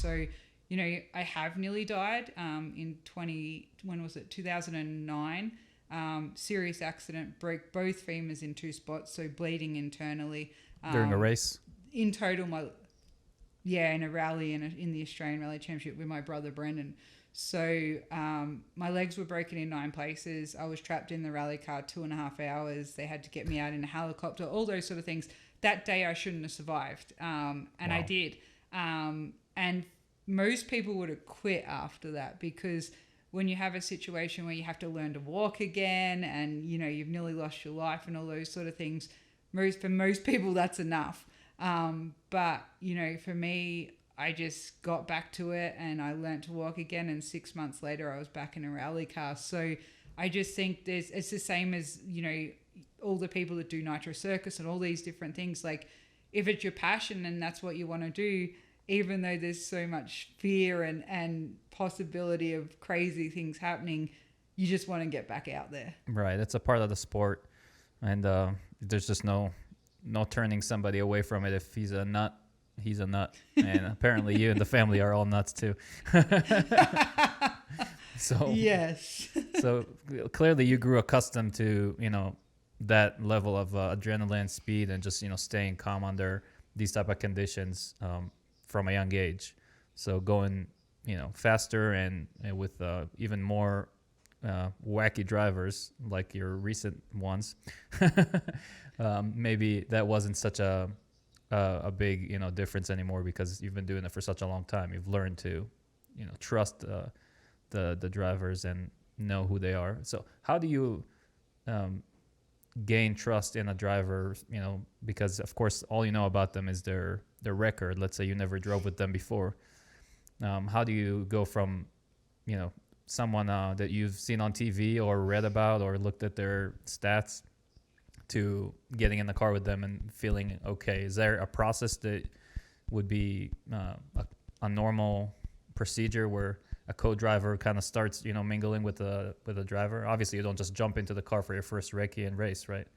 So, I have nearly died in 2009. Serious accident, broke both femurs in 2 spots, so bleeding internally. During a race? In total, in a rally in the Australian Rally Championship with my brother Brendan. So my legs were broken in 9 places. I was trapped in the rally car 2.5 hours. They had to get me out in a helicopter, all those sort of things. That day I shouldn't have survived, and I did. And most people would have quit after that, because when you have a situation where you have to learn to walk again and, you've nearly lost your life and all those sort of things, for most people that's enough. But, for me, I just got back to it and I learned to walk again. And 6 months later, I was back in a rally car. So I just think it's the same as, all the people that do Nitro Circus and all these different things. Like, if it's your passion and that's what you want to do, even though there's so much fear and possibility of crazy things happening, you just want to get back out there. Right. It's a part of the sport. And there's just no turning somebody away from it. If he's a nut, he's a nut. And apparently you and the family are all nuts too. So yes. So clearly you grew accustomed to, that level of adrenaline, speed, and just, staying calm under these type of conditions from a young age. So going, faster and with even more wacky drivers like your recent ones, maybe that wasn't such a big, difference anymore, because you've been doing it for such a long time. You've learned to, trust the drivers and know who they are. So how do you gain trust in a driver, because of course all you know about them is their record. Let's say you never drove with them before. How do you go from, someone that you've seen on TV or read about or looked at their stats to getting in the car with them and feeling okay? Is there a process that would be a normal procedure where a co-driver kind of starts, mingling with a driver? Obviously, you don't just jump into the car for your first recce and race, right?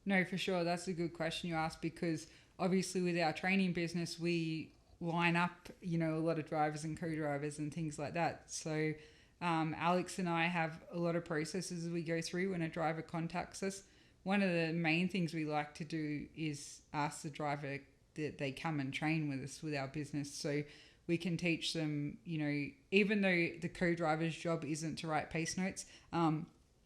No, for sure. That's a good question you asked, because obviously with our training business, we line up, a lot of drivers and co-drivers and things like that. So Alex and I have a lot of processes we go through when a driver contacts us. One of the main things we like to do is ask the driver that they come and train with us with our business. So we can teach them, even though the co-driver's job isn't to write pace notes,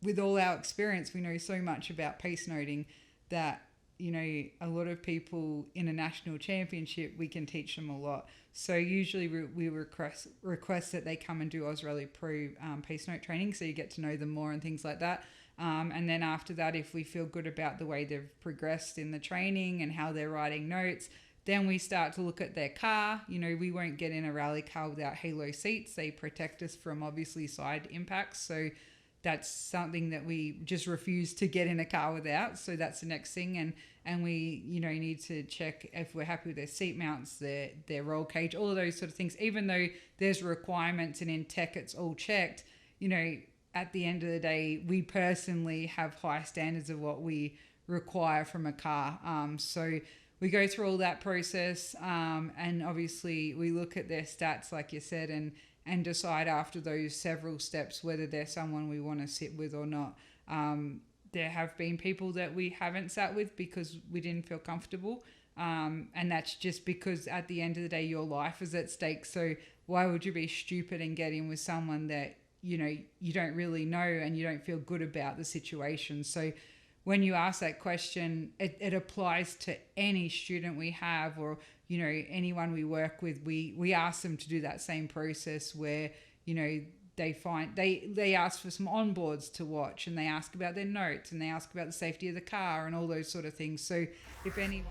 with all our experience, we know so much about pace noting that, a lot of people in a national championship, we can teach them a lot. So usually we request that they come and do Australian Pro pace note training, so you get to know them more and things like that. And then after that, if we feel good about the way they've progressed in the training and how they're writing notes, then we start to look at their car. We won't get in a rally car without halo seats. They protect us from obviously side impacts. So that's something that we just refuse to get in a car without. So that's the next thing. And we, need to check if we're happy with their seat mounts, their roll cage, all of those sort of things. Even though there's requirements and in tech it's all checked, at the end of the day, we personally have high standards of what we require from a car. So we go through all that process, and obviously we look at their stats, like you said, and decide after those several steps whether they're someone we want to sit with or not. There have been people that we haven't sat with because we didn't feel comfortable, and that's just because at the end of the day your life is at stake. So why would you be stupid and get in with someone that you don't really know and you don't feel good about the situation? So when you ask that question, it applies to any student we have or, anyone we work with. We ask them to do that same process where, they ask for some onboards to watch, and they ask about their notes, and they ask about the safety of the car and all those sort of things. So if anyone...